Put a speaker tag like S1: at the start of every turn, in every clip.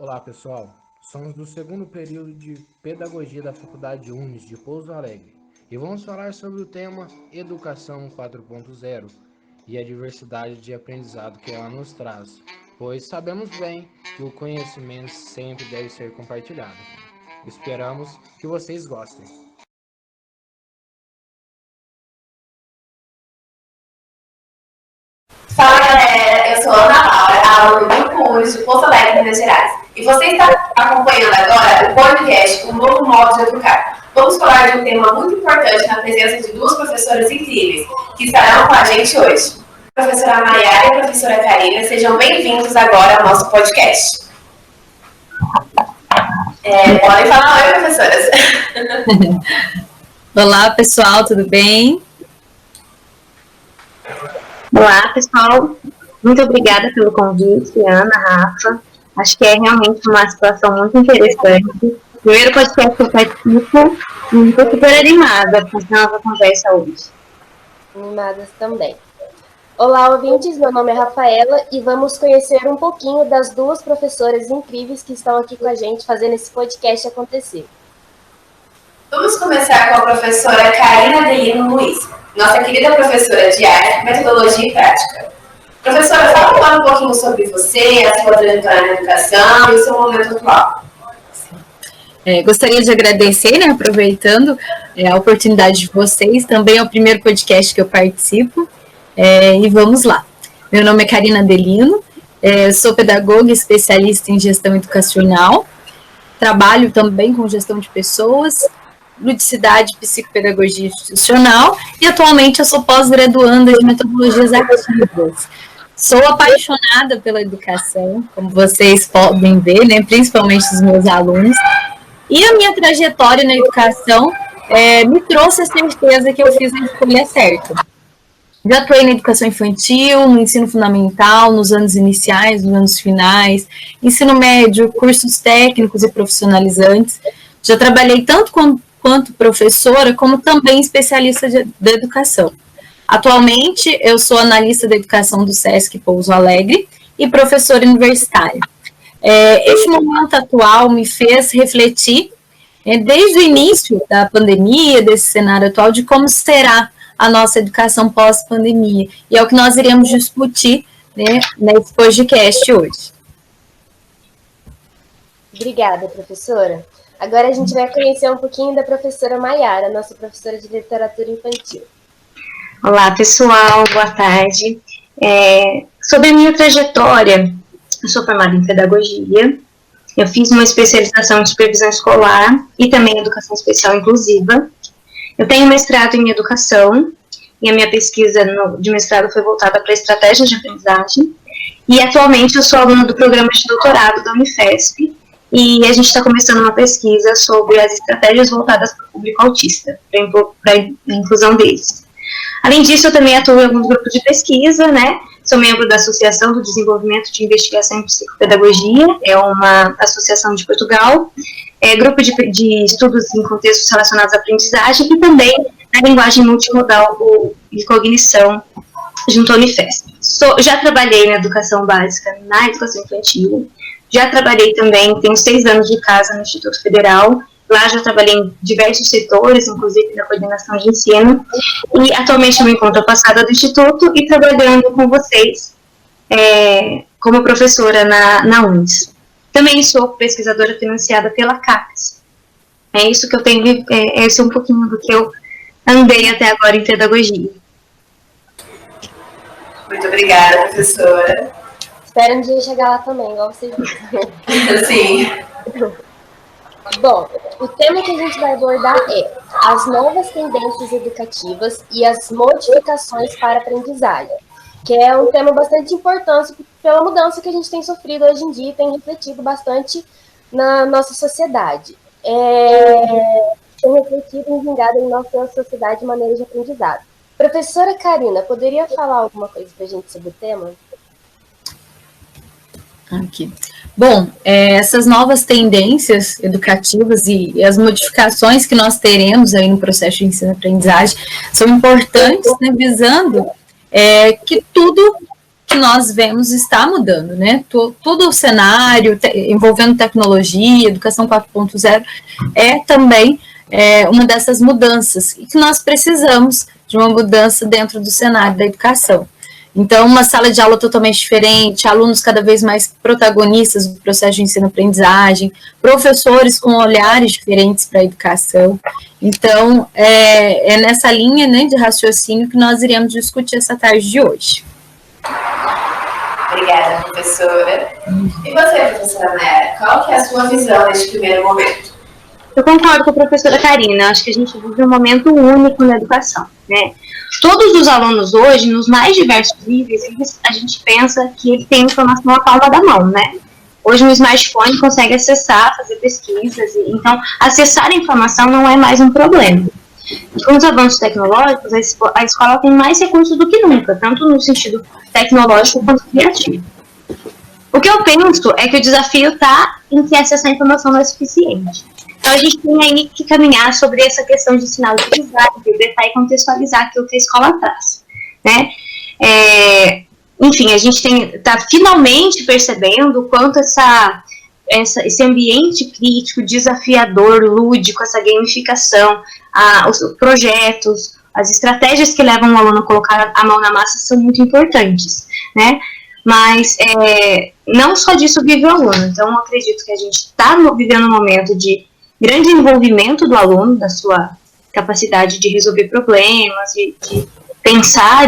S1: Olá, pessoal. Somos do segundo período de Pedagogia da Faculdade Unis de Pouso Alegre e vamos falar sobre o tema Educação 4.0 e a diversidade de aprendizado que ela nos traz, pois sabemos bem que o conhecimento sempre deve ser compartilhado. Esperamos que vocês gostem.
S2: Fala galera, eu sou a Ana Laura, aluna do Grupo Unis de Pouso Alegre, Minas Gerais. E você está acompanhando agora o podcast O Novo Modo de Educar. Vamos falar de um tema muito importante na presença de duas professoras incríveis que estarão com a gente hoje. A professora Maiara e a professora Karina, sejam bem-vindos agora ao nosso podcast. Podem falar oi, professoras.
S3: Olá, pessoal, tudo bem?
S4: Olá, pessoal. Muito obrigada pelo convite, Ana, Rafa. Acho que é realmente uma situação muito interessante. Primeiro podcast que eu participo e estou super animada com a nossa conversa hoje.
S5: Animadas também. Olá, ouvintes, meu nome é Rafaela e vamos conhecer um pouquinho das duas professoras incríveis que estão aqui com a gente fazendo esse podcast acontecer.
S2: Vamos começar com a professora Karina Adelino Luiz, nossa querida professora de arte, metodologia e prática. Professora, fala um pouquinho sobre você, a sua trajetória na educação e o seu momento atual.
S3: Gostaria de agradecer, aproveitando a oportunidade de vocês, também é o primeiro podcast que eu participo, e vamos lá. Meu nome é Karina Adelino, sou pedagoga especialista em gestão educacional, trabalho também com gestão de pessoas, ludicidade e psicopedagogia institucional, e atualmente eu sou pós-graduanda de metodologias ativas. Sou apaixonada pela educação, como vocês podem ver, principalmente os meus alunos, e a minha trajetória na educação me trouxe a certeza que eu fiz a escolha certa. Já atuei na educação infantil, no ensino fundamental, nos anos iniciais, nos anos finais, ensino médio, cursos técnicos e profissionalizantes. Já trabalhei tanto quanto professora, como também especialista da educação. Atualmente, eu sou analista da educação do SESC Pouso Alegre e professora universitária. Esse momento atual me fez refletir, desde o início da pandemia, desse cenário atual, de como será a nossa educação pós-pandemia. E é o que nós iremos discutir nesse podcast hoje.
S5: Obrigada, professora. Agora a gente vai conhecer um pouquinho da professora Maiara, nossa professora de literatura infantil.
S4: Olá, pessoal, boa tarde. Sobre a minha trajetória, eu sou formada em pedagogia, eu fiz uma especialização em supervisão escolar e também em educação especial inclusiva. Eu tenho mestrado em educação e a minha pesquisa de mestrado foi voltada para estratégias de aprendizagem. E atualmente eu sou aluna do programa de doutorado da Unifesp, e a gente está começando uma pesquisa sobre as estratégias voltadas para o público autista, para a inclusão deles. Além disso, eu também atuo em alguns grupos de pesquisa, Sou membro da Associação do Desenvolvimento de Investigação em Psicopedagogia, é uma associação de Portugal, grupo de estudos em contextos relacionados à aprendizagem e também na linguagem multimodal e cognição junto à Unifesp. Já trabalhei na educação básica, na educação infantil, já trabalhei também, tenho 6 anos de casa no Instituto Federal, lá já trabalhei em diversos setores, inclusive na coordenação de ensino, e atualmente eu me encontro passada do Instituto e trabalhando com vocês como professora na UNES. Também sou pesquisadora financiada pela CAPES. É isso que eu tenho, esse é um pouquinho do que eu andei até agora em pedagogia.
S2: Muito obrigada, professora.
S5: Espero um dia chegar lá também, igual vocês viram.
S2: Sim.
S5: Bom, o tema que a gente vai abordar é as novas tendências educativas e as modificações para a aprendizagem, que é um tema bastante importante pela mudança que a gente tem sofrido hoje em dia e tem refletido bastante na nossa sociedade. Tem refletido e vingado em nossa sociedade de maneira de aprendizado. Professora Karina, poderia falar alguma coisa para a gente sobre o tema?
S3: Aqui. Bom, essas novas tendências educativas e as modificações que nós teremos aí no processo de ensino-aprendizagem são importantes, visando que tudo que nós vemos está mudando, né? Todo o cenário envolvendo tecnologia, educação 4.0, é também uma dessas mudanças, e que nós precisamos de uma mudança dentro do cenário da educação. Então, uma sala de aula totalmente diferente, alunos cada vez mais protagonistas do processo de ensino-aprendizagem, professores com olhares diferentes para a educação. Então, é nessa linha, né, de raciocínio que nós iremos discutir essa tarde de hoje.
S2: Obrigada, professora. E você, professora Nayara, qual que é a sua visão neste primeiro momento?
S4: Eu concordo com a professora Karina, acho que a gente vive um momento único na educação, né? Todos os alunos hoje, nos mais diversos níveis, a gente pensa que ele tem informação na palma da mão, né? Hoje no smartphone consegue acessar, fazer pesquisas, então acessar a informação não é mais um problema. E com os avanços tecnológicos, a escola tem mais recursos do que nunca, tanto no sentido tecnológico quanto criativo. O que eu penso é que o desafio está em que acessar a informação não é suficiente. Então, a gente tem aí que caminhar sobre essa questão de ensinar a utilizar, interpretar e contextualizar aquilo que a escola traz, né? Enfim, a gente está finalmente percebendo o quanto esse ambiente crítico, desafiador, lúdico, essa gamificação, os projetos, as estratégias que levam o aluno a colocar a mão na massa são muito importantes, né? Mas não só disso vive o aluno. Então, eu acredito que a gente está vivendo um momento de grande envolvimento do aluno, da sua capacidade de resolver problemas, de pensar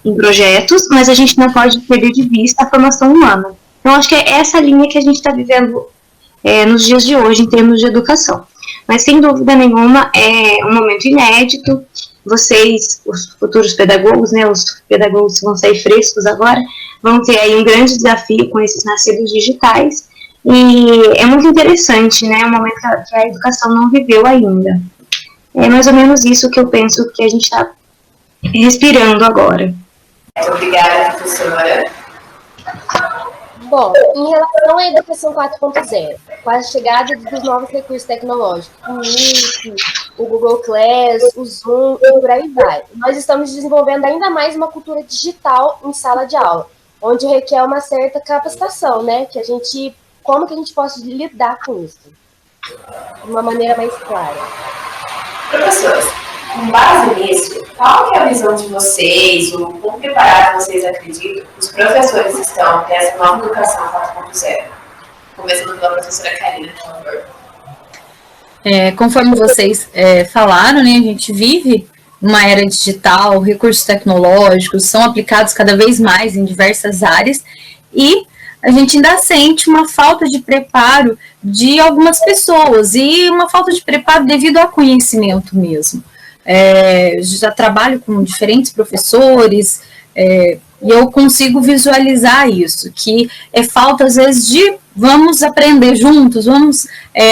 S4: em projetos, mas a gente não pode perder de vista a formação humana. Então, acho que é essa linha que a gente está vivendo nos dias de hoje, em termos de educação. Mas, sem dúvida nenhuma, é um momento inédito. Vocês, os futuros pedagogos, né, os pedagogos que vão sair frescos agora, vão ter aí um grande desafio com esses nascidos digitais. E é muito interessante, né? É um momento que a educação não viveu ainda. É mais ou menos isso que eu penso que a gente está respirando agora.
S2: Obrigada, professora.
S5: Bom, em relação à educação 4.0, com a chegada dos novos recursos tecnológicos, o Meet, o Google Class, o Zoom e por aí vai, nós estamos desenvolvendo ainda mais uma cultura digital em sala de aula, onde requer uma certa capacitação, né? Como que a gente pode lidar com isso? De uma maneira mais clara.
S2: Professores, com base nisso, qual que é a visão de vocês, o quão preparados vocês acreditam que os professores estão para essa nova educação 4.0? Começando pela professora Karina, por favor.
S3: Conforme vocês falaram, né, a gente vive uma era digital, recursos tecnológicos são aplicados cada vez mais em diversas áreas e a gente ainda sente uma falta de preparo de algumas pessoas e uma falta de preparo devido ao conhecimento mesmo. Já trabalho com diferentes professores e eu consigo visualizar isso, que é falta às vezes de vamos aprender juntos, vamos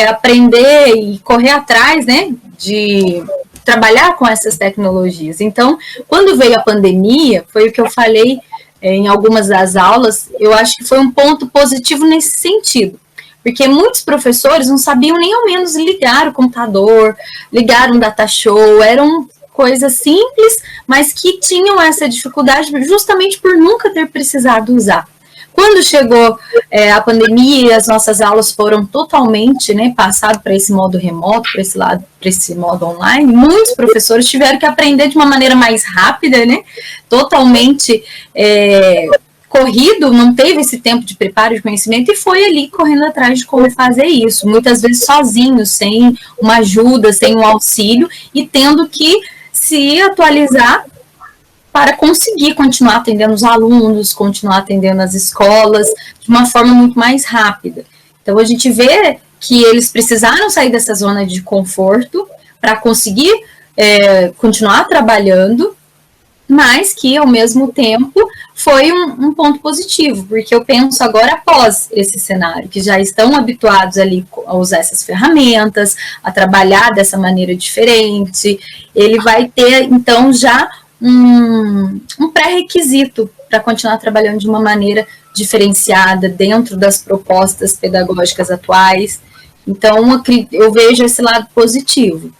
S3: aprender e correr atrás, né, de trabalhar com essas tecnologias. Então, quando veio a pandemia, foi o que eu falei em algumas das aulas, eu acho que foi um ponto positivo nesse sentido, porque muitos professores não sabiam nem ao menos ligar o computador, ligar um data show, eram coisas simples, mas que tinham essa dificuldade justamente por nunca ter precisado usar. Quando chegou a pandemia, as nossas aulas foram totalmente, né, passado para esse modo remoto, para esse modo online, muitos professores tiveram que aprender de uma maneira mais rápida, né, totalmente corrido, não teve esse tempo de preparo de conhecimento e foi ali correndo atrás de como fazer isso, muitas vezes sozinho, sem uma ajuda, sem um auxílio e tendo que se atualizar para conseguir continuar atendendo os alunos, continuar atendendo as escolas de uma forma muito mais rápida. Então, a gente vê que eles precisaram sair dessa zona de conforto para conseguir continuar trabalhando, mas que, ao mesmo tempo, foi um ponto positivo, porque eu penso agora após esse cenário, que já estão habituados ali a usar essas ferramentas, a trabalhar dessa maneira diferente, ele vai ter, então, já um pré-requisito para continuar trabalhando de uma maneira diferenciada dentro das propostas pedagógicas atuais. Então, eu vejo esse lado positivo.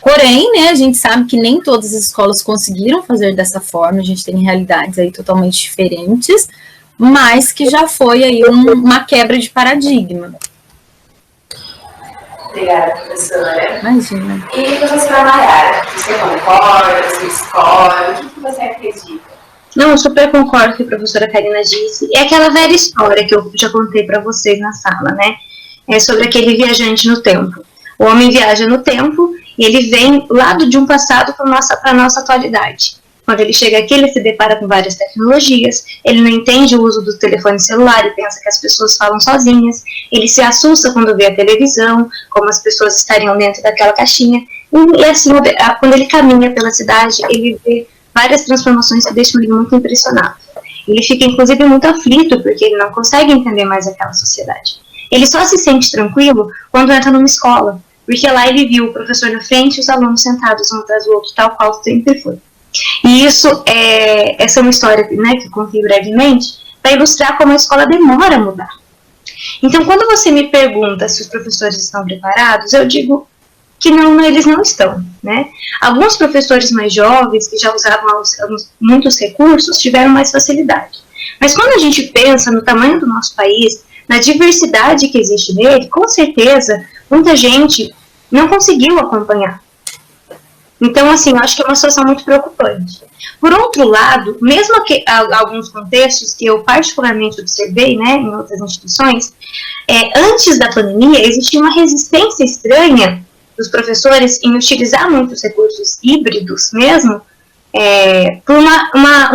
S3: Porém, né, a gente sabe que nem todas as escolas conseguiram fazer dessa forma, a gente tem realidades aí totalmente diferentes, mas que já foi aí uma quebra de paradigma.
S2: Obrigada, professora.
S3: Imagina.
S2: E professora Mayara, você concorda, você discorda, o que você acredita?
S4: Não, eu super concordo com o que a professora Karina disse. É aquela velha história que eu já contei para vocês na sala, né? É sobre aquele viajante no tempo. O homem viaja no tempo e ele vem lá de um passado para a nossa atualidade. Quando ele chega aqui, ele se depara com várias tecnologias, ele não entende o uso do telefone celular e pensa que as pessoas falam sozinhas, ele se assusta quando vê a televisão, como as pessoas estariam dentro daquela caixinha, e assim, quando ele caminha pela cidade, ele vê várias transformações que deixam ele muito impressionado. Ele fica, inclusive, muito aflito, porque ele não consegue entender mais aquela sociedade. Ele só se sente tranquilo quando entra numa escola, porque lá ele viu o professor na frente e os alunos sentados um atrás do outro, tal qual sempre foi. E essa é uma história, né, que eu contei brevemente, para ilustrar como a escola demora a mudar. Então, quando você me pergunta se os professores estão preparados, eu digo que não, eles não estão, né? Alguns professores mais jovens, que já usavam muitos recursos, tiveram mais facilidade. Mas quando a gente pensa no tamanho do nosso país, na diversidade que existe nele, com certeza, muita gente não conseguiu acompanhar. Então, assim, eu acho que é uma situação muito preocupante. Por outro lado, mesmo que alguns contextos que eu particularmente observei, né, em outras instituições, antes da pandemia, existia uma resistência estranha dos professores em utilizar muitos recursos híbridos mesmo, por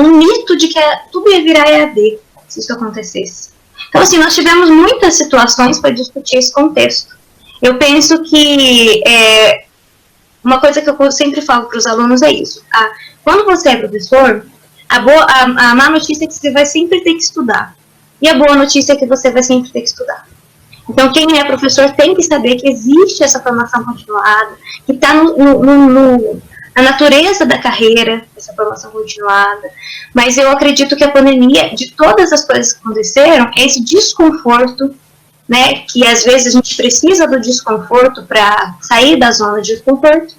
S4: um mito de que tudo ia virar EAD, se isso acontecesse. Então, assim, nós tivemos muitas situações para discutir esse contexto. Eu penso que uma coisa que eu sempre falo para os alunos é isso. Quando você é professor, a má notícia é que você vai sempre ter que estudar. E a boa notícia é que você vai sempre ter que estudar. Então, quem é professor tem que saber que existe essa formação continuada, que está na natureza da carreira, essa formação continuada. Mas eu acredito que a pandemia, de todas as coisas que aconteceram, esse desconforto, né, que às vezes a gente precisa do desconforto para sair da zona de conforto,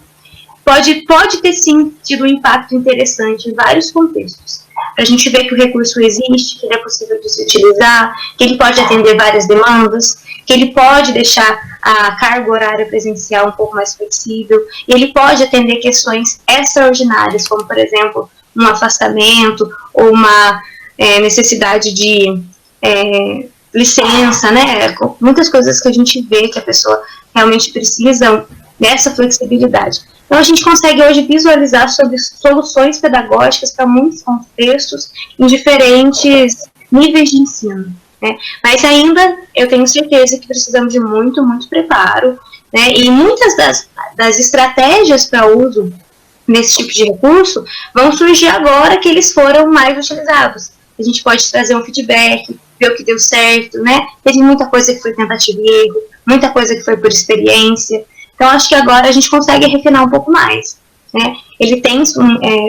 S4: pode ter sim tido um impacto interessante em vários contextos. Para a gente ver que o recurso existe, que ele é possível de se utilizar, que ele pode atender várias demandas, que ele pode deixar a carga horária presencial um pouco mais flexível, e ele pode atender questões extraordinárias, como, por exemplo, um afastamento ou uma necessidade de licença, né? Muitas coisas que a gente vê que a pessoa realmente precisa dessa flexibilidade. Então, a gente consegue hoje visualizar sobre soluções pedagógicas para muitos contextos em diferentes níveis de ensino, né? Mas ainda, eu tenho certeza que precisamos de muito, muito preparo, né? E muitas das estratégias para uso desse tipo de recurso vão surgir agora que eles foram mais utilizados. A gente pode trazer um feedback, ver o que deu certo, né? Teve muita coisa que foi tentativa e erro, muita coisa que foi por experiência. Então, acho que agora a gente consegue refinar um pouco mais, né? Ele tem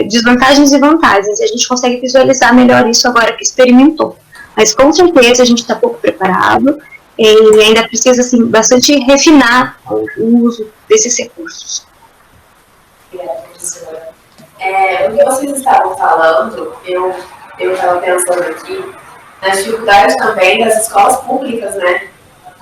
S4: desvantagens e vantagens, e a gente consegue visualizar melhor isso agora que experimentou. Mas, com certeza, a gente está pouco preparado e ainda precisa, assim, bastante refinar o uso desses recursos.
S2: Obrigada, professora. O que vocês estavam falando, eu estava pensando aqui nas dificuldades também das escolas públicas, né?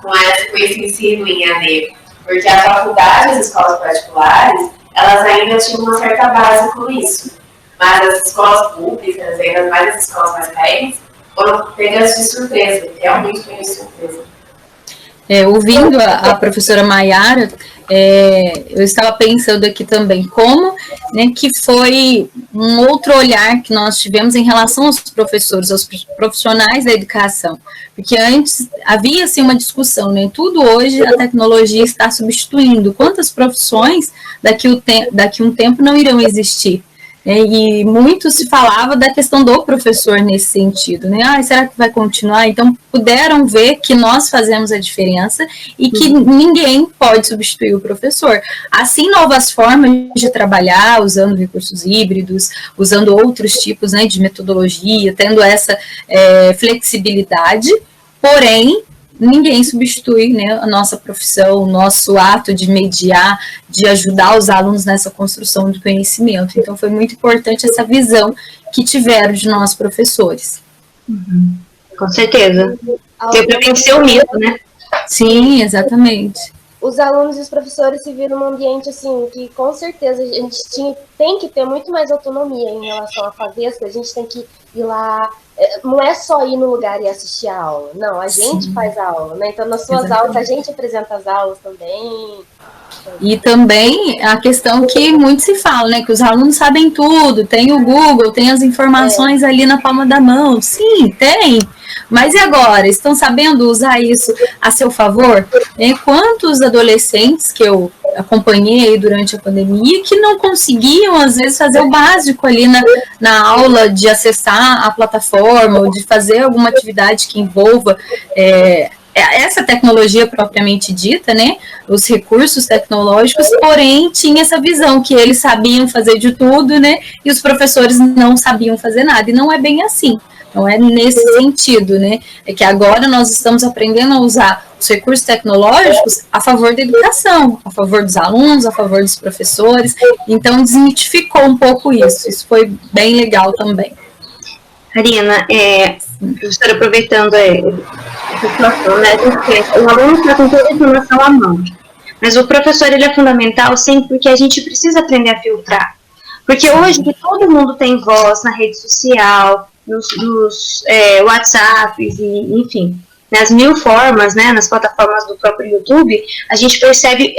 S2: Com esse ensino em AD. Porque a faculdade, as escolas particulares, elas ainda tinham uma certa base com isso. Mas as escolas públicas, ainda mais as escolas mais carentes, foram pegas de surpresa, realmente pegas de surpresa.
S3: Ouvindo a professora Mayara, eu estava pensando aqui também como, né, que foi um outro olhar que nós tivemos em relação aos professores, aos profissionais da educação, porque antes havia assim uma discussão, né, tudo hoje a tecnologia está substituindo, quantas profissões daqui um tempo não irão existir? E muito se falava da questão do professor nesse sentido, né? Será que vai continuar? Então, puderam ver que nós fazemos a diferença e que ninguém pode substituir o professor. Assim, novas formas de trabalhar, usando recursos híbridos, usando outros tipos, né, de metodologia, tendo essa flexibilidade, porém, ninguém substitui, né, a nossa profissão, o nosso ato de mediar, de ajudar os alunos nessa construção de conhecimento. Então, foi muito importante essa visão que tiveram de nós, professores.
S4: Com certeza. Deu para vencer o mito, né?
S3: Sim, exatamente.
S5: Os alunos e os professores se viram num ambiente, assim, que com certeza a gente tem que ter muito mais autonomia em relação a fazer as coisas. A gente tem que ir lá, não é só ir no lugar e assistir a aula, não, a gente faz a aula, né? Então, nas suas aulas, a gente apresenta as aulas também.
S3: E também a questão que muito se fala, né, que os alunos sabem tudo, tem o Google, tem as informações ali na palma da mão. Sim, tem. Mas e agora? Estão sabendo usar isso a seu favor? Quantos adolescentes que eu acompanhei durante a pandemia que não conseguiam, às vezes, fazer o básico ali na aula, de acessar a plataforma ou de fazer alguma atividade que envolva essa tecnologia propriamente dita, né, os recursos tecnológicos, porém tinha essa visão que eles sabiam fazer de tudo, né, e os professores não sabiam fazer nada, e não é bem assim. Não é nesse sentido, né? É que agora nós estamos aprendendo a usar os recursos tecnológicos a favor da educação, a favor dos alunos, a favor dos professores. Então, desmitificou um pouco isso. Isso foi bem legal também.
S4: Karina, professora, aproveitando essa situação, né? O aluno está com toda a informação à mão. Mas o professor, ele é fundamental sempre porque a gente precisa aprender a filtrar. Porque hoje que todo mundo tem voz na rede social, nos WhatsApps, e, enfim, nas mil formas, né, nas plataformas do próprio YouTube, a gente percebe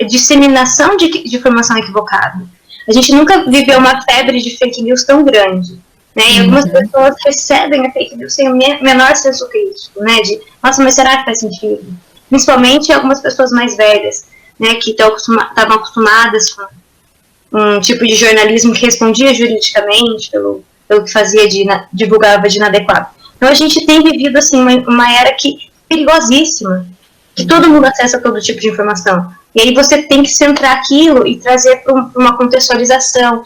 S4: disseminação de informação equivocada. A gente nunca viveu uma febre de fake news tão grande, né, e algumas pessoas recebem a fake news sem o menor senso crítico, né, de, nossa, mas será que faz sentido? Principalmente algumas pessoas mais velhas, né, que estavam acostumadas com um tipo de jornalismo que respondia juridicamente pelo que fazia divulgava de inadequado. Então a gente tem vivido assim uma era perigosíssima, que todo mundo acessa todo tipo de informação. E aí você tem que centrar aquilo e trazer para uma contextualização,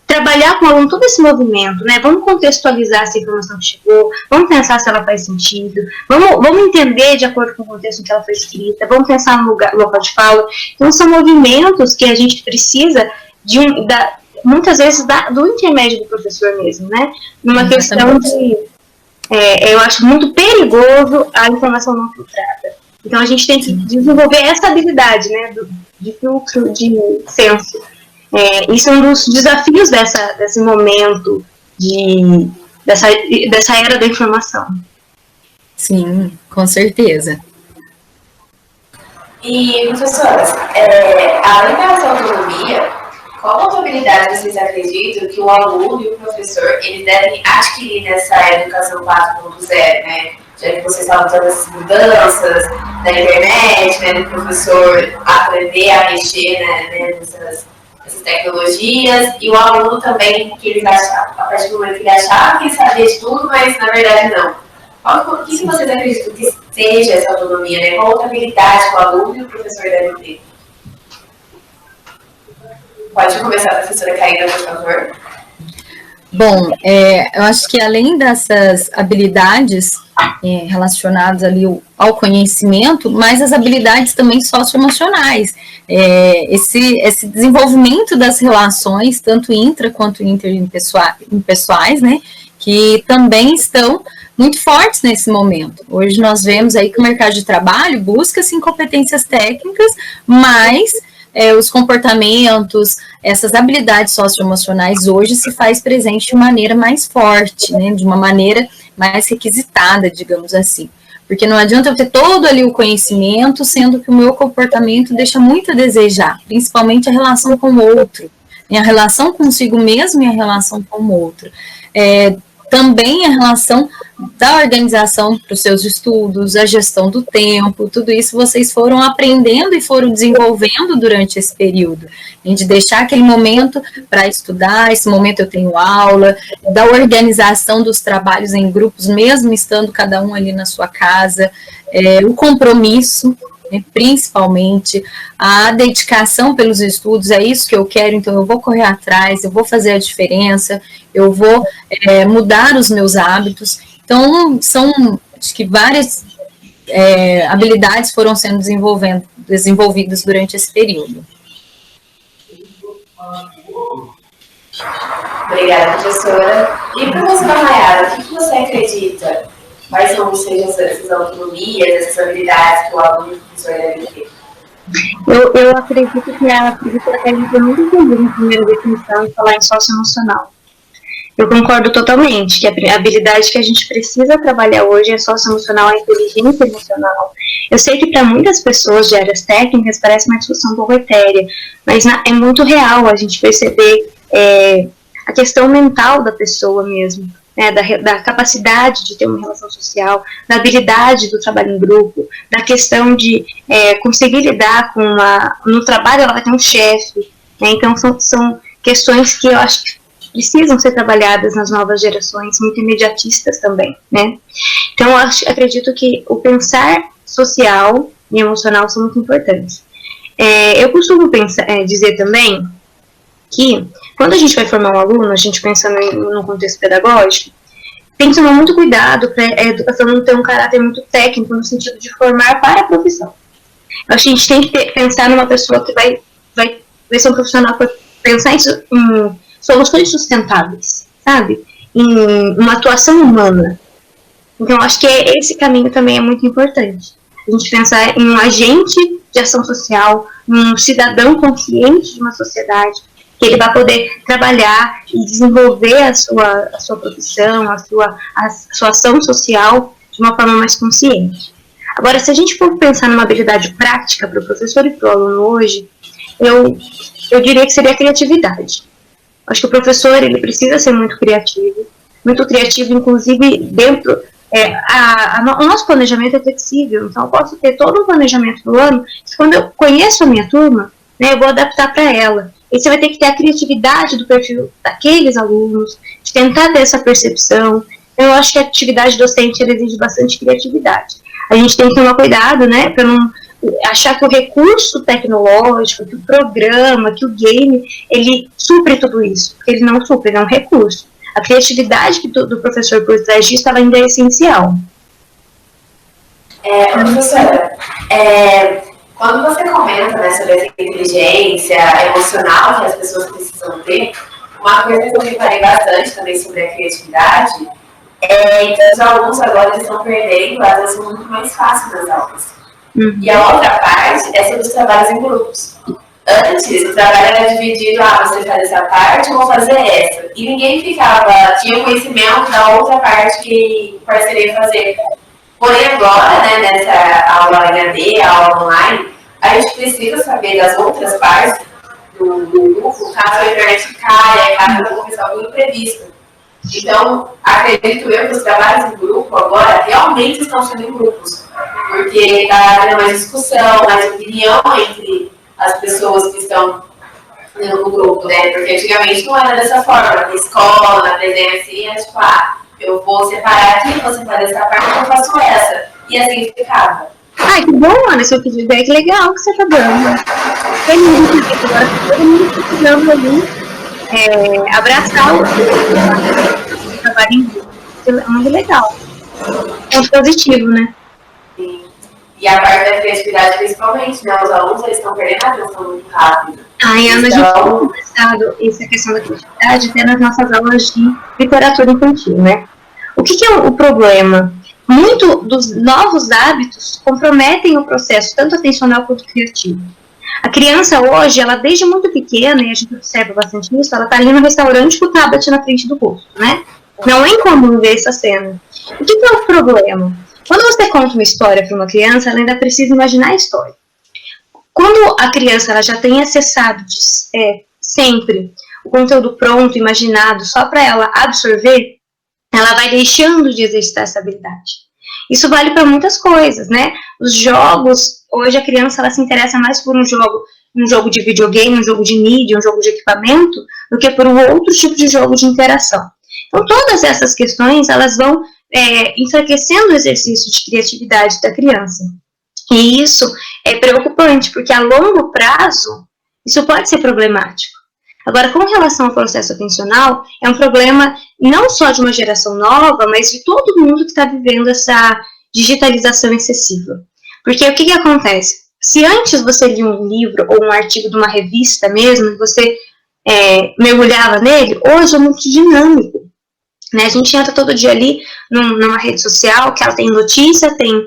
S4: trabalhar com o aluno todo esse movimento, né? Vamos contextualizar essa informação que chegou, vamos pensar se ela faz sentido, vamos entender de acordo com o contexto em que ela foi escrita, vamos pensar no local de fala. Então são movimentos que a gente precisa muitas vezes do intermédio do professor mesmo, né? Numa questão de... eu acho muito perigoso a informação não filtrada. Então, a gente tem que desenvolver essa habilidade, né? De filtro, de senso. Isso é um dos desafios desse momento, dessa era da informação.
S3: Sim, com certeza.
S2: E, professoras, além dessa autonomia, qual autoridade vocês acreditam que o aluno e o professor eles devem adquirir nessa educação 4.0, né? Já que vocês falam todas essas mudanças da internet, né, do professor aprender a mexer, né, nessas tecnologias, e o aluno também, que eles achavam, a partir do momento que ele achava que ele sabia de tudo, mas na verdade não. O que vocês acreditam que seja essa autonomia, né? Qual outra habilidade que o aluno e o professor devem ter? Pode começar, professora Karina, por favor.
S3: Bom, eu acho que além dessas habilidades relacionadas ali ao conhecimento, mas as habilidades também socioemocionais, esse desenvolvimento das relações, tanto intra quanto interpessoais, né, que também estão muito fortes nesse momento. Hoje nós vemos aí que o mercado de trabalho busca, sim, competências técnicas, mas os comportamentos, essas habilidades socioemocionais hoje se faz presente de maneira mais forte, né, de uma maneira mais requisitada, digamos assim. Porque não adianta eu ter todo ali o conhecimento, sendo que o meu comportamento deixa muito a desejar, principalmente a relação com o outro, né, a relação consigo mesmo e a relação com o outro. Também a relação da organização para os seus estudos, a gestão do tempo, tudo isso vocês foram aprendendo e foram desenvolvendo durante esse período, de deixar aquele momento para estudar, esse momento eu tenho aula, da organização dos trabalhos em grupos, mesmo estando cada um ali na sua casa, o compromisso, principalmente a dedicação pelos estudos, é isso que eu quero, então eu vou correr atrás, eu vou fazer a diferença, eu vou mudar os meus hábitos. Então, acho que várias habilidades foram sendo desenvolvidas durante esse período.
S2: Obrigada, professora. E professora Mayara, o que você acredita? Quais sejam essas autonomias, essas habilidades que o aluno e o professor devem ter?
S4: Eu acredito que a professora Kelly foi muito feliz na primeira definição de falar em socioemocional. Eu concordo totalmente que a habilidade que a gente precisa trabalhar hoje é socioemocional, a inteligência emocional. Eu sei que para muitas pessoas de áreas técnicas parece uma discussão um pouco etérea, mas é muito real a gente perceber a questão mental da pessoa mesmo, né, da capacidade de ter uma relação social, da habilidade do trabalho em grupo, da questão de conseguir lidar com no trabalho ela vai ter um chefe, né, então são questões que eu acho que precisam ser trabalhadas nas novas gerações, muito imediatistas também, né? Então, eu acredito que o pensar social e emocional são muito importantes. Eu costumo dizer também que, quando a gente vai formar um aluno, a gente pensando no contexto pedagógico, tem que tomar muito cuidado para a educação não ter um caráter muito técnico, no sentido de formar para a profissão. Eu acho que a gente tem que pensar numa pessoa que vai ser um profissional para pensar em soluções sustentáveis, sabe? Em uma atuação humana. Então, acho que esse caminho também é muito importante. A gente pensar em um agente de ação social, um cidadão consciente de uma sociedade, que ele vai poder trabalhar e desenvolver a sua profissão, a sua ação social de uma forma mais consciente. Agora, se a gente for pensar numa habilidade prática para o professor e para o aluno hoje, eu diria que seria a criatividade. Acho que o professor ele precisa ser muito criativo inclusive dentro. O nosso planejamento é flexível, então eu posso ter todo um planejamento do ano, que quando eu conheço a minha turma, né, eu vou adaptar para ela. E você vai ter que ter a criatividade do perfil daqueles alunos, de tentar ter essa percepção. Eu acho que a atividade docente exige bastante criatividade. A gente tem que tomar cuidado, né, para não achar que o recurso tecnológico, que o programa, que o game, ele supre tudo isso, porque ele não supre, ele é um recurso. A criatividade do professor por trás disso, ela ainda é essencial.
S2: Professora, quando você comenta, né, sobre essa inteligência emocional que as pessoas precisam ter, uma coisa que eu reparei bastante também sobre a criatividade é que os alunos agora estão perdendo, às vezes, muito mais fácil nas aulas. E a outra parte é sobre os trabalhos em grupos. Antes, o trabalho era dividido, você faz essa parte, eu vou fazer essa. E ninguém tinha conhecimento da outra parte que o parceiro ia fazer. Porém, agora, né, nessa aula EAD, aula online, a gente precisa saber das outras partes do grupo, caso a internet caia, caso aconteça algum imprevisto. Então, acredito eu que os trabalhos em grupo agora realmente estão sendo em grupos, porque está havendo mais discussão, mais opinião entre as pessoas que estão no grupo, né? Porque antigamente não era dessa forma, na escola, na presença, tipo, eu vou separar aqui, vou separar essa parte, eu faço essa. E assim ficava.
S4: Que bom, Ana, seu feedback legal que você tá dando. Tem muito que agora todo mundo precisando ali. Abraçar o trabalho em grupo. É muito legal. É um positivo, né?
S2: Sim. E a parte da criatividade, principalmente, né? Os alunos, eles estão perdendo a atenção muito rápido.
S4: Ana, a gente tem conversado essa questão da criatividade até nas nossas aulas de literatura infantil, né? O que é o problema? Muito dos novos hábitos comprometem o processo, tanto atencional quanto criativo. A criança hoje, ela desde muito pequena, e a gente observa bastante isso, ela está ali no restaurante com o tablet na frente do rosto, né? Não é incomum ver essa cena. O que é o problema? Quando você conta uma história para uma criança, ela ainda precisa imaginar a história. Quando a criança ela já tem acessado sempre o conteúdo pronto, imaginado, só para ela absorver, ela vai deixando de exercitar essa habilidade. Isso vale para muitas coisas, né? Os jogos, hoje a criança ela se interessa mais por um jogo de videogame, um jogo de mídia, um jogo de equipamento, do que por um outro tipo de jogo de interação. Então, todas essas questões, elas vão enfraquecendo o exercício de criatividade da criança. E isso é preocupante, porque a longo prazo, isso pode ser problemático. Agora, com relação ao processo atencional, é um problema não só de uma geração nova, mas de todo mundo que está vivendo essa digitalização excessiva. Porque o que acontece? Se antes você lia um livro ou um artigo de uma revista mesmo, você mergulhava nele, hoje é muito dinâmico. Né? A gente entra todo dia ali numa rede social, que ela tem notícia, tem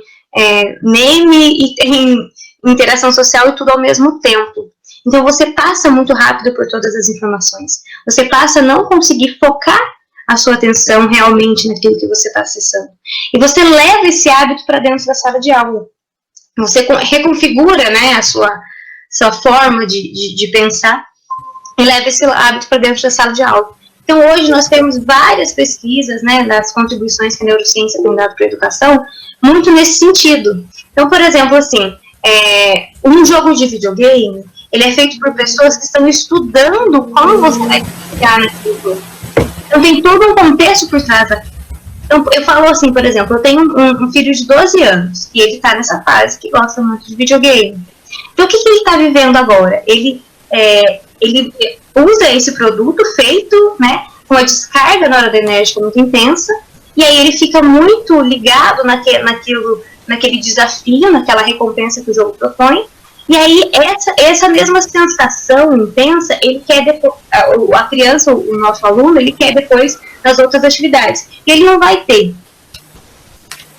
S4: meme e tem interação social e tudo ao mesmo tempo. Então você passa muito rápido por todas as informações. Você passa a não conseguir focar a sua atenção realmente naquilo que você está acessando. E você leva esse hábito para dentro da sala de aula. Você reconfigura, né, a sua forma de pensar e leva esse hábito para dentro da sala de aula. Então, hoje nós temos várias pesquisas, né, das contribuições que a neurociência tem dado para a educação, muito nesse sentido. Então, por exemplo, assim, um jogo de videogame, ele é feito por pessoas que estão estudando como você vai chegar naquele jogo. Então, tem todo um contexto por trás daquilo. Então, eu falo assim, por exemplo, eu tenho um filho de 12 anos, e ele está nessa fase que gosta muito de videogame. Então, o que ele está vivendo agora? Ele usa esse produto feito, né, com a descarga neuroenérgica muito intensa, e aí ele fica muito ligado naquele desafio, naquela recompensa que o jogo propõe, e aí essa mesma sensação intensa, ele quer depois, a criança, o nosso aluno, ele quer depois nas outras atividades, e ele não vai ter.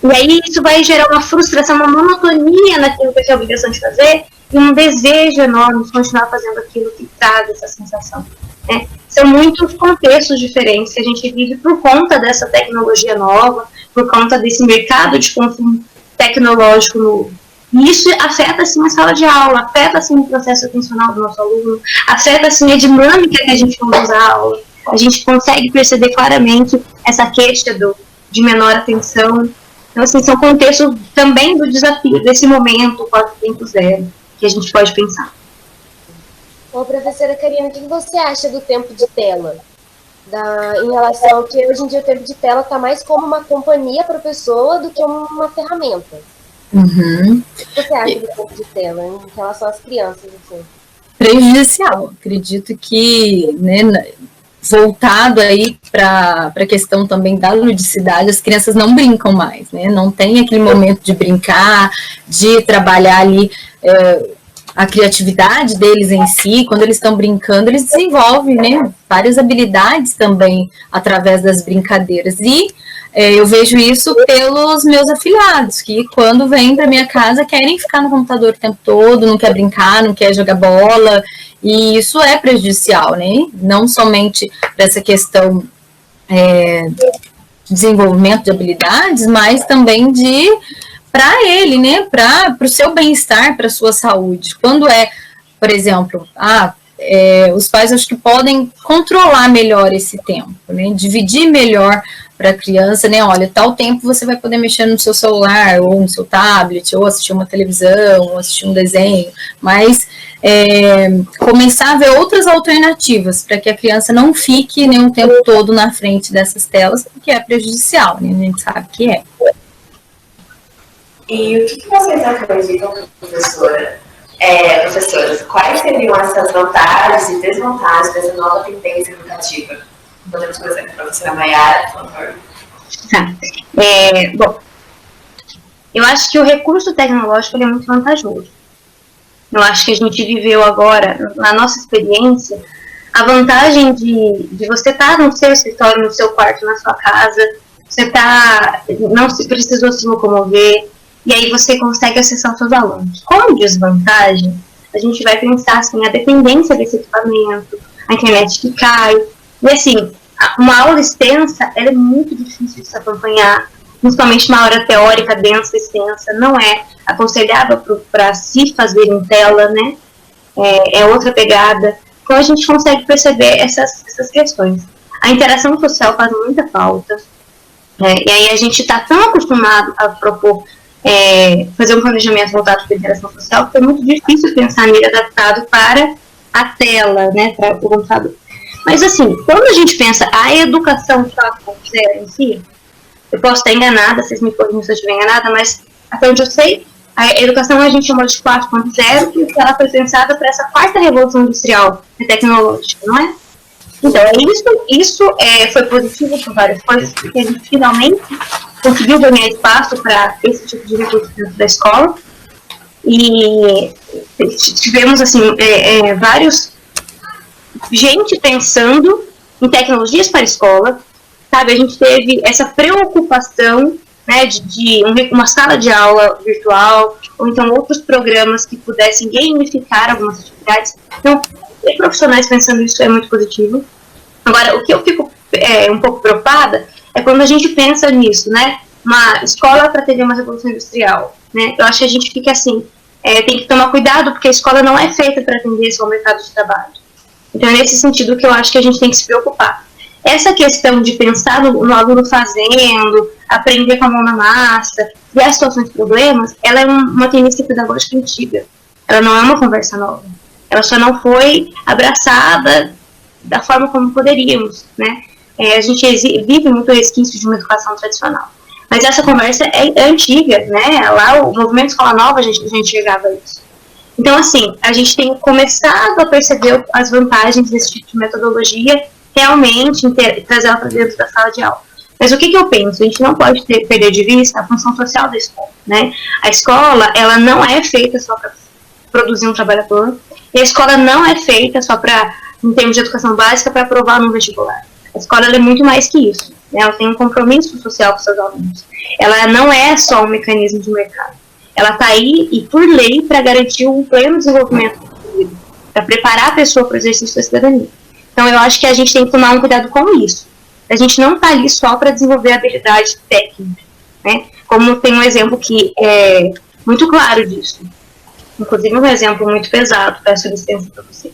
S4: E aí isso vai gerar uma frustração, uma monotonia naquilo que ele tem a obrigação de fazer, e um desejo enorme de continuar fazendo aquilo que traz essa sensação. Né? São muitos contextos diferentes que a gente vive por conta dessa tecnologia nova, por conta desse mercado de consumo tecnológico novo. E isso afeta, sim, a sala de aula, afeta, sim, o processo atencional do nosso aluno, afeta, sim, a dinâmica que a gente conduz a aula. A gente consegue perceber claramente essa queixa de menor atenção. Então, assim, são contextos também do desafio desse momento 4.0 que a gente pode pensar.
S5: Ô, professora Karina, o que você acha do tempo de tela? Em relação que hoje em dia o tempo de tela está mais como uma companhia para a pessoa do que uma ferramenta.
S3: Uhum.
S5: O que você acha do tempo de tela em relação às crianças? Assim?
S3: Prejudicial. Acredito que, né, voltado aí para a questão também da ludicidade, as crianças não brincam mais, né? Não tem aquele momento de brincar, de trabalhar ali a criatividade deles em si. Quando eles estão brincando, eles desenvolvem, né, várias habilidades também através das brincadeiras. E eu vejo isso pelos meus afilhados, que quando vêm para minha casa querem ficar no computador o tempo todo, não quer brincar, não quer jogar bola, e isso é prejudicial, né? Não somente para essa questão de desenvolvimento de habilidades, mas também para ele, né? Para o seu bem-estar, para a sua saúde. Quando por exemplo, os pais acho que podem controlar melhor esse tempo, né? Dividir melhor para a criança, né? Olha, tal tempo você vai poder mexer no seu celular, ou no seu tablet, ou assistir uma televisão, ou assistir um desenho, mas começar a ver outras alternativas para que a criança não fique, né, o tempo todo na frente dessas telas, porque é prejudicial, né? A gente sabe que é.
S2: E o que vocês acreditam, professora? Professores, quais seriam essas vantagens e desvantagens dessa nova tendência educativa? Podemos começar com a professora Maiara, por favor.
S4: Tá. Bom, eu acho que o recurso tecnológico é muito vantajoso. Eu acho que a gente viveu agora, na nossa experiência, a vantagem de você estar no seu escritório, no seu quarto, na sua casa, você não precisou se locomover, e aí você consegue acessar os seus alunos. Como desvantagem, a gente vai pensar assim, a dependência desse equipamento, a internet que cai. E assim, uma aula extensa, ela é muito difícil de se acompanhar, principalmente uma aula teórica densa, extensa, não é aconselhável para se fazer em tela, né? É outra pegada. Então a gente consegue perceber essas questões. A interação social faz muita falta, e aí a gente está tão acostumado a propor fazer um planejamento voltado para a interação social que é muito difícil pensar nele adaptado para a tela, né, para o computador. Mas assim, quando a gente pensa a educação 4.0 em si, eu posso estar enganada, vocês me corrigem se eu estiver enganada, mas até onde eu sei, A educação a gente chamou de 4.0, porque ela foi pensada para essa quarta revolução industrial e tecnológica, não é? Então, isso foi positivo por várias coisas, porque a gente finalmente conseguiu ganhar espaço para esse tipo de recurso dentro da escola. E tivemos, assim, vários... gente pensando em tecnologias para a escola, sabe? A gente teve essa preocupação, né, de uma sala de aula virtual, ou então outros programas que pudessem gamificar algumas atividades. Então, ter profissionais pensando isso é muito positivo. Agora, o que eu fico um pouco preocupada é quando a gente pensa nisso, né? Uma escola para ter uma revolução industrial, né? Eu acho que a gente fica assim, tem que tomar cuidado, porque a escola não é feita para atender só o mercado de trabalho. Então, é nesse sentido que eu acho que a gente tem que se preocupar. Essa questão de pensar no aluno fazendo, aprender com a mão na massa, criar situações de problemas, ela é uma tendência pedagógica antiga. Ela não é uma conversa nova. Ela só não foi abraçada da forma como poderíamos, né? A gente vive muito resquício de uma educação tradicional. Mas essa conversa é antiga, né? Lá, o movimento Escola Nova, a gente chegava a isso. Então, assim, a gente tem começado a perceber as vantagens desse tipo de metodologia, realmente trazer ela para dentro da sala de aula. Mas o que eu penso? A gente não pode perder de vista a função social da escola, né? A escola, ela não é feita só para produzir um trabalhador, e a escola não é feita só para, em termos de educação básica, para aprovar no vestibular. A escola, ela é muito mais que isso, né? Ela tem um compromisso social com seus alunos. Ela não é só um mecanismo de mercado. Ela está aí, e por lei, para garantir um pleno desenvolvimento do indivíduo, para preparar a pessoa para o exercício da cidadania. Então, eu acho que a gente tem que tomar um cuidado com isso. A gente não está ali só para desenvolver habilidade técnica, né? Como tem um exemplo que é muito claro disso. Inclusive, um exemplo muito pesado, peço licença para vocês.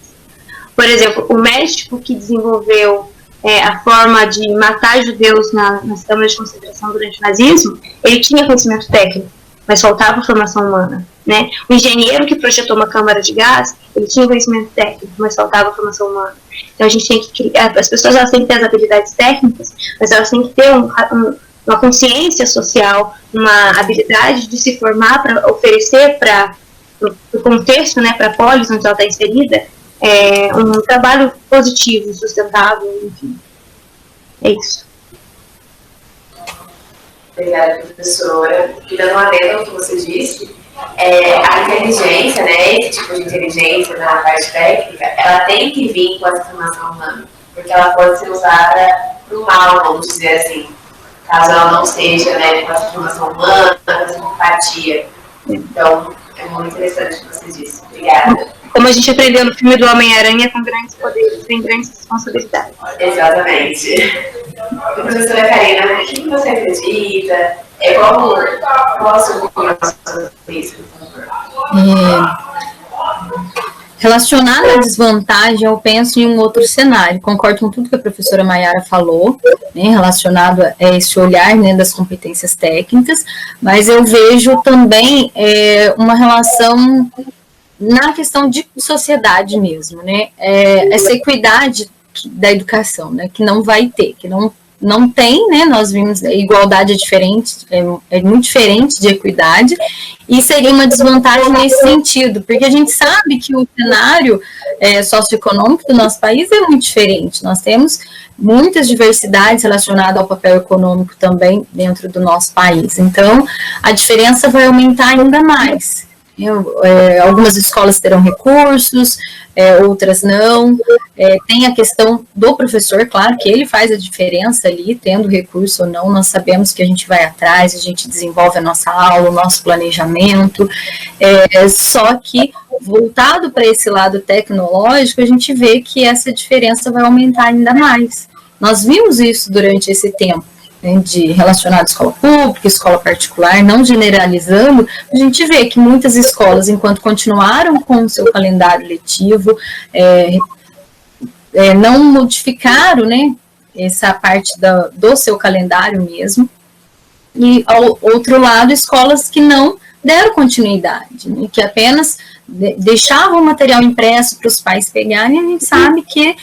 S4: Por exemplo, o médico que desenvolveu a forma de matar judeus nas câmaras de concentração durante o nazismo, ele tinha conhecimento técnico, mas faltava formação humana, né? O engenheiro que projetou uma câmara de gás, ele tinha conhecimento técnico, mas faltava formação humana. Então a gente tem que criar, as pessoas elas têm que ter as habilidades técnicas, mas elas têm que ter uma consciência social, uma habilidade de se formar para oferecer para o contexto, né, para a polis onde ela está inserida, um trabalho positivo, sustentável, enfim. É isso.
S2: Obrigada, professora. E dando uma adendo ao que você disse, a inteligência, né, esse tipo de inteligência na parte técnica, ela tem que vir com essa formação humana, porque ela pode ser usada para o mal, vamos dizer assim, caso ela não seja, né, com essa formação humana, com essa empatia. Então, é muito interessante o que você disse. Obrigada.
S4: Como a gente aprendeu no filme do Homem-Aranha, com grandes poderes, tem grandes responsabilidades.
S2: Exatamente. Professora Karina, o que você acredita? Qual a sua opinião sobre isso, por favor?
S3: Relacionado à desvantagem, eu penso em um outro cenário. Concordo com tudo que a professora Maiara falou, né, relacionado a esse olhar, né, das competências técnicas, mas eu vejo também uma relação na questão de sociedade mesmo, né, essa equidade da educação, né, que não vai ter, que não tem, né, nós vimos, igualdade é diferente, é muito diferente de equidade, e seria uma desvantagem nesse sentido, porque a gente sabe que o cenário socioeconômico do nosso país é muito diferente, nós temos muitas diversidades relacionadas ao papel econômico também dentro do nosso país, então a diferença vai aumentar ainda mais. Algumas escolas terão recursos, outras não, tem a questão do professor, claro que ele faz a diferença ali, tendo recurso ou não, nós sabemos que a gente vai atrás, a gente desenvolve a nossa aula, o nosso planejamento, só que voltado para esse lado tecnológico, a gente vê que essa diferença vai aumentar ainda mais. Nós vimos isso durante esse tempo, relacionado à escola pública, escola particular, não generalizando, a gente vê que muitas escolas, enquanto continuaram com o seu calendário letivo, não modificaram, né, essa parte do seu calendário mesmo, e ao outro lado, escolas que não deram continuidade, né, que apenas deixavam o material impresso para os pais pegarem, e a gente sabe que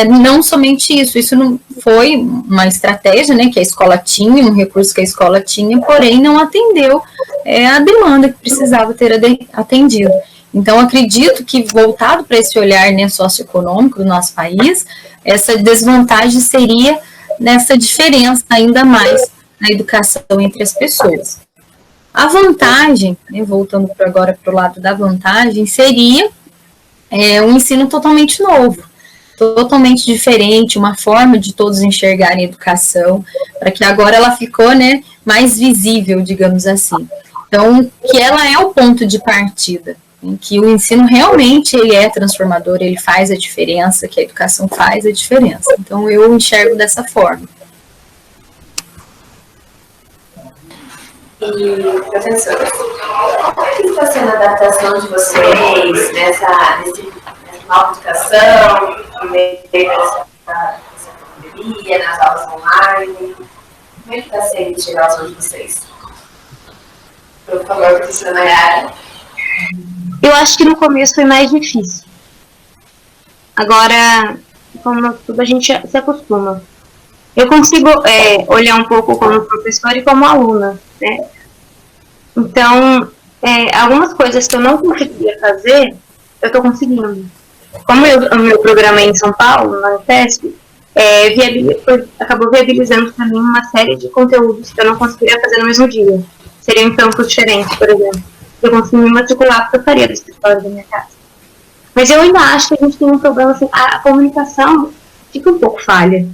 S3: não somente isso não foi uma estratégia, né, que a escola tinha, um recurso que a escola tinha, porém não atendeu a demanda que precisava ter atendido. Então, acredito que, voltado para esse olhar, né, socioeconômico do nosso país, essa desvantagem seria nessa diferença ainda mais na educação entre as pessoas. A vantagem, né, voltando agora para o lado da vantagem, seria um ensino totalmente novo, totalmente diferente, uma forma de todos enxergarem a educação, para que agora ela ficou, né, mais visível, digamos assim. Então, que ela é o ponto de partida, em que o ensino realmente ele é transformador, ele faz a diferença, que a educação faz a diferença. Então, eu enxergo dessa forma.
S2: E, professora, como é que está sendo a adaptação de vocês nessa nova educação, no meio dessa pandemia, nas aulas online? Como é que está sendo a integração de vocês? Por favor, professora Nayara.
S4: Eu acho que no começo foi mais difícil. Agora, como tudo, a gente se acostuma. Eu consigo olhar um pouco como professora e como aluna, né? Então, algumas coisas que eu não conseguia fazer, eu estou conseguindo. Como o meu programa é em São Paulo, na UFESP, acabou viabilizando para mim uma série de conteúdos que eu não conseguiria fazer no mesmo dia. Seriam em campos diferentes, por exemplo. Eu consegui me matricular porque eu faria do escritório da minha casa. Mas eu ainda acho que a gente tem um problema, assim, a comunicação fica um pouco falha,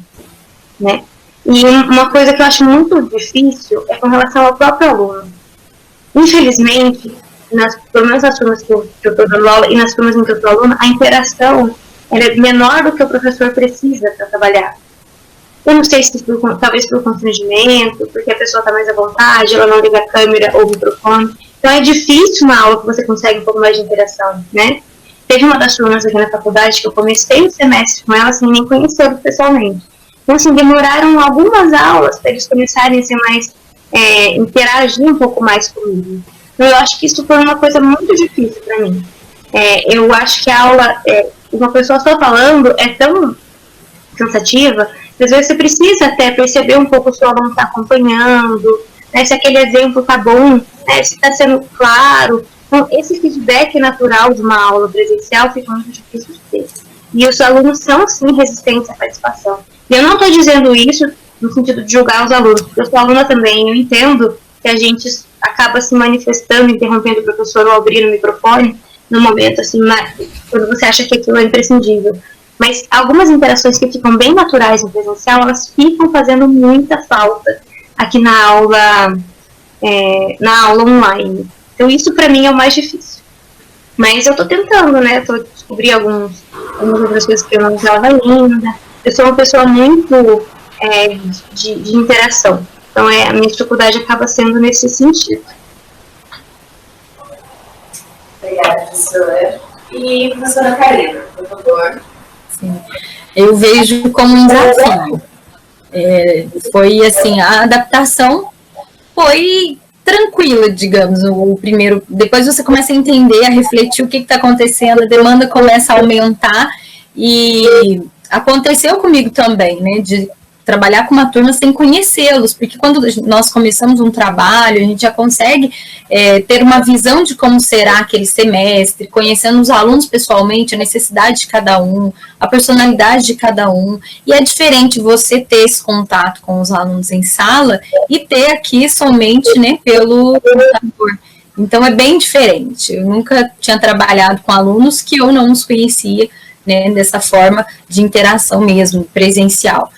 S4: né? E uma coisa que eu acho muito difícil é com relação ao próprio aluno. Infelizmente, pelo menos nas turmas que eu estou dando aula e nas turmas em que eu estou aluna, a interação é menor do que o professor precisa para trabalhar. Eu não sei se talvez por constrangimento, porque a pessoa está mais à vontade, ela não liga a câmera ou o microfone. Então é difícil uma aula que você consegue um pouco mais de interação, né? Teve uma das turmas aqui na faculdade que eu comecei o semestre com ela sem nem conhecê-lo pessoalmente. Então, assim, demoraram algumas aulas para eles começarem a ser mais, interagir um pouco mais comigo. Então, eu acho que isso foi uma coisa muito difícil para mim. Eu acho que a aula, uma pessoa só falando é tão cansativa, que às vezes você precisa até perceber um pouco se o aluno está acompanhando, né, se aquele exemplo está bom, né, se está sendo claro. Então, esse feedback natural de uma aula presencial fica muito difícil de ter. E os alunos são, sim, resistentes à participação. E eu não estou dizendo isso no sentido de julgar os alunos, porque eu sou aluna também, eu entendo que a gente acaba se manifestando, interrompendo o professor ou abrindo o microfone no momento, assim, quando você acha que aquilo é imprescindível. Mas algumas interações que ficam bem naturais no presencial, elas ficam fazendo muita falta aqui na aula online. Então, isso para mim é o mais difícil. Mas eu estou tentando, né? Estou descobrir algumas outras coisas que eu não usava ainda. Eu sou uma pessoa muito de interação. Então, a minha dificuldade acaba sendo nesse sentido.
S2: Obrigada, professora. E professora Karina, por favor.
S3: Sim. Eu vejo como um desafio. Foi assim, a adaptação foi tranquila, digamos, o primeiro, depois você começa a entender, a refletir o que está acontecendo, a demanda começa a aumentar, e aconteceu comigo também, né, de trabalhar com uma turma sem conhecê-los, porque quando nós começamos um trabalho, a gente já consegue ter uma visão de como será aquele semestre, conhecendo os alunos pessoalmente, a necessidade de cada um, a personalidade de cada um, e é diferente você ter esse contato com os alunos em sala e ter aqui somente, né, pelo computador. Então é bem diferente. Eu nunca tinha trabalhado com alunos que eu não os conhecia, né, dessa forma de interação mesmo, presencial.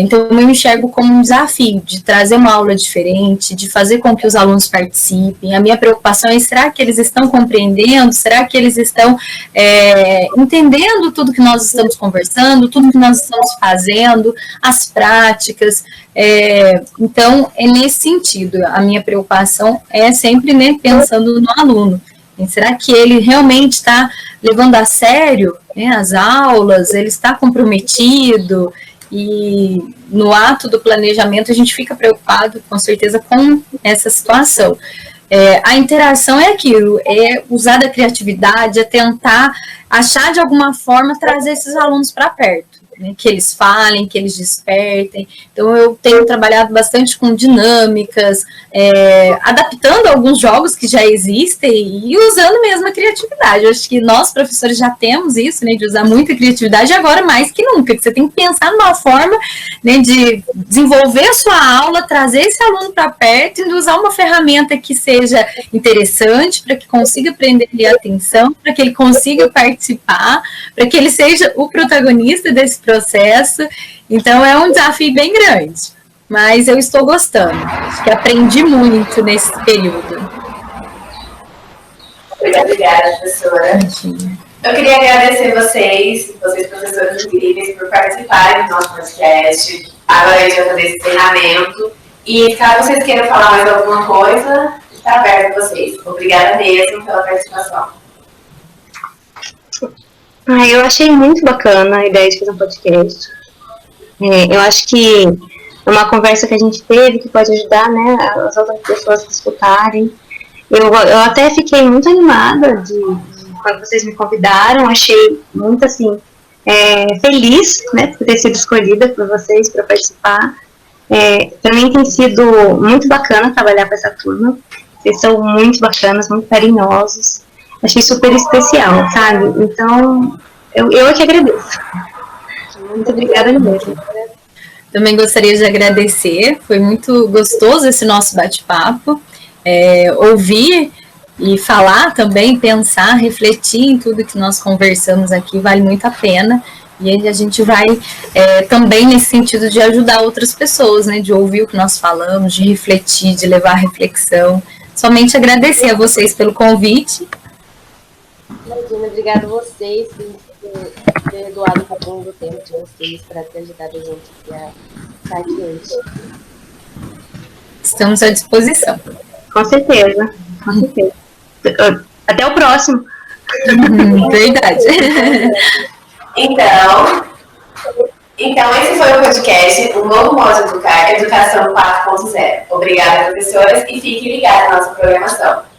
S3: Então, eu me enxergo como um desafio de trazer uma aula diferente, de fazer com que os alunos participem. A minha preocupação é, será que eles estão compreendendo? Será que eles estão entendendo tudo que nós estamos conversando, tudo que nós estamos fazendo, as práticas? Então, é nesse sentido, a minha preocupação é sempre, né, pensando no aluno. E será que ele realmente está levando a sério, né, as aulas? Ele está comprometido? E no ato do planejamento a gente fica preocupado, com certeza, com essa situação. A interação é aquilo, é usar da criatividade, é tentar achar de alguma forma trazer esses alunos para perto. né, que eles falem, que eles despertem. Então, eu tenho trabalhado bastante com dinâmicas, adaptando alguns jogos que já existem e usando mesmo a criatividade. Eu acho que nós, professores, já temos isso, né, de usar muita criatividade, agora mais que nunca, que você tem que pensar numa forma, né, de desenvolver a sua aula, trazer esse aluno para perto e usar uma ferramenta que seja interessante, para que consiga prender a atenção, para que ele consiga participar, para que ele seja o protagonista desse processo. Então, é um desafio bem grande, mas eu estou gostando. Acho que aprendi muito nesse período.
S2: Muito obrigada, professora. Eu queria agradecer vocês professores incríveis, por participarem do nosso podcast. Agora a gente vai fazer esse treinamento. E caso vocês queiram falar mais alguma coisa, está aberto a vocês. Obrigada mesmo pela participação.
S4: Eu achei muito bacana a ideia de fazer um podcast. Eu acho que é uma conversa que a gente teve que pode ajudar, né, as outras pessoas que escutarem. Eu até fiquei muito animada quando vocês me convidaram, achei muito, assim, feliz, né, por ter sido escolhida por vocês para participar. Para mim tem sido muito bacana trabalhar com essa turma. Vocês são muito bacanas, muito carinhosos. Achei super especial, sabe? Então, eu é que agradeço. Muito obrigada mesmo.
S3: Também gostaria de agradecer, foi muito gostoso esse nosso bate-papo. Ouvir e falar também, pensar, refletir em tudo que nós conversamos aqui, vale muito a pena. E a gente vai também nesse sentido de ajudar outras pessoas, né? De ouvir o que nós falamos, de refletir, de levar a reflexão. Somente agradecer a vocês pelo convite.
S5: Imagina, obrigada a vocês por ter doado um pouquinho do tempo de vocês para ter ajudado a gente a estar aqui hoje.
S3: Estamos à disposição.
S4: Com certeza, com certeza. Até o próximo.
S3: Verdade.
S2: Então, esse foi o podcast, o novo modo de educar, Educação 4.0. Obrigada, professoras, e fiquem ligados na nossa programação.